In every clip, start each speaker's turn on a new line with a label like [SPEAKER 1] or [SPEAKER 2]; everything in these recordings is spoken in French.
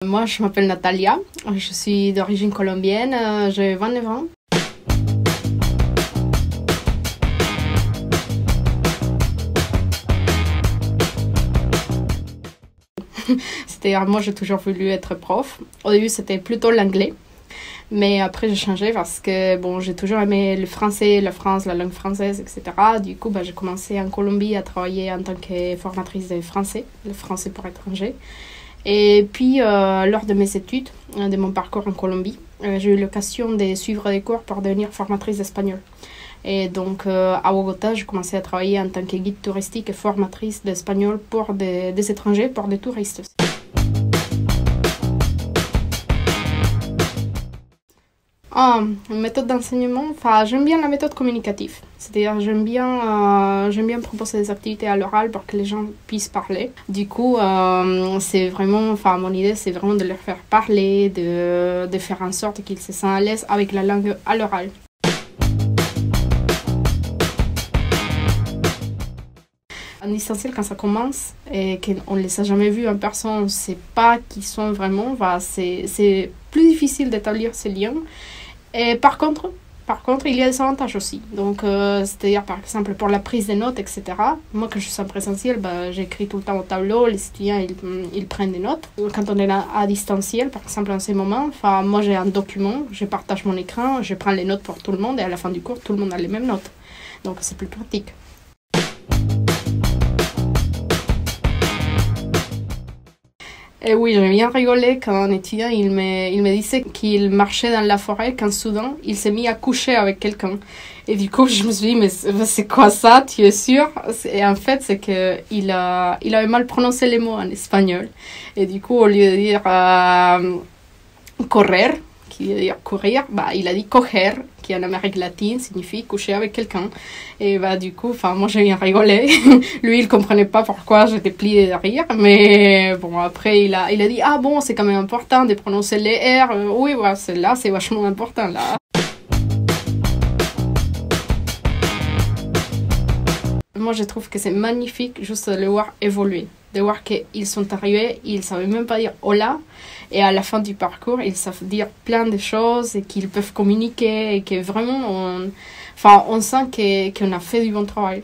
[SPEAKER 1] Moi, je m'appelle Natalia, je suis d'origine colombienne, j'ai 29 ans. C'est-à-dire, moi, j'ai toujours voulu être prof. Au début, c'était plutôt l'anglais, mais après, j'ai changé parce que bon, j'ai toujours aimé le français, la France, la langue française, etc. Du coup, j'ai commencé en Colombie à travailler en tant que formatrice de français, le français pour étrangers. Et puis, lors de mes études, de mon parcours en Colombie, j'ai eu l'occasion de suivre des cours pour devenir formatrice d'espagnol. Et donc, à Bogota, j'ai commencé à travailler en tant que guide touristique et formatrice d'espagnol pour des étrangers, pour des touristes. Une méthode d'enseignement, j'aime bien la méthode communicative. C'est-à-dire, j'aime bien proposer des activités à l'oral pour que les gens puissent parler. Du coup, c'est vraiment, mon idée, c'est vraiment de leur faire parler, de faire en sorte qu'ils se sentent à l'aise avec la langue à l'oral. En distanciel, quand ça commence et qu'on ne les a jamais vus en personne, on ne sait pas qui sont vraiment, c'est plus difficile d'établir ces liens. Et par contre, il y a des avantages aussi. Donc, c'est-à-dire, par exemple, pour la prise de notes, etc. Moi, quand je suis en présentiel, j'écris tout le temps au tableau, les étudiants, ils prennent des notes. Quand on est là à distanciel, par exemple, en ces moments, moi, j'ai un document, je partage mon écran, je prends les notes pour tout le monde et à la fin du cours, tout le monde a les mêmes notes. Donc, c'est plus pratique. Et oui, j'ai bien rigolé quand un étudiant il me disait qu'il marchait dans la forêt quand soudain il s'est mis à coucher avec quelqu'un. Et du coup, je me suis dit, mais c'est quoi ça, tu es sûr? Et en fait, c'est qu'il avait mal prononcé les mots en espagnol. Et du coup, au lieu de dire correr, qui veut dire courir, il a dit coger, qui en Amérique latine signifie coucher avec quelqu'un. Et du coup, moi j'ai bien rigolé. Lui, il comprenait pas pourquoi j'étais pliée de rire, mais bon, après il a dit ah bon, c'est quand même important de prononcer les R. Oui, celle-là, c'est vachement important là. Moi, je trouve que c'est magnifique juste de les voir évoluer, de voir qu'ils sont arrivés, ils ne savaient même pas dire hola, et à la fin du parcours, ils savent dire plein de choses et qu'ils peuvent communiquer et que vraiment, on sent qu'on a fait du bon travail.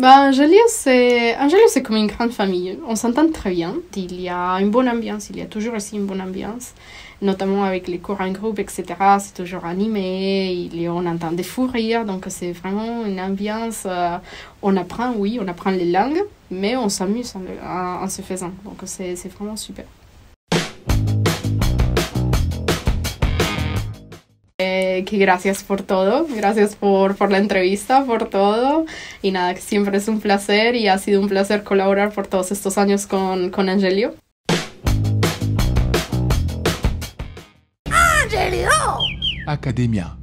[SPEAKER 1] Angelio, c'est comme une grande famille. On s'entend très bien. Il y a une bonne ambiance. Il y a toujours ici une bonne ambiance, notamment avec les cours en groupe, etc. C'est toujours animé. On entend des fous rires. Donc, c'est vraiment une ambiance. On apprend les langues, mais on s'amuse en se faisant. Donc, c'est vraiment super. Que gracias por todo, gracias por la entrevista, por todo, y nada, que siempre es un placer y ha sido un placer colaborar por todos estos años con Angelio.
[SPEAKER 2] Angelio! Academia.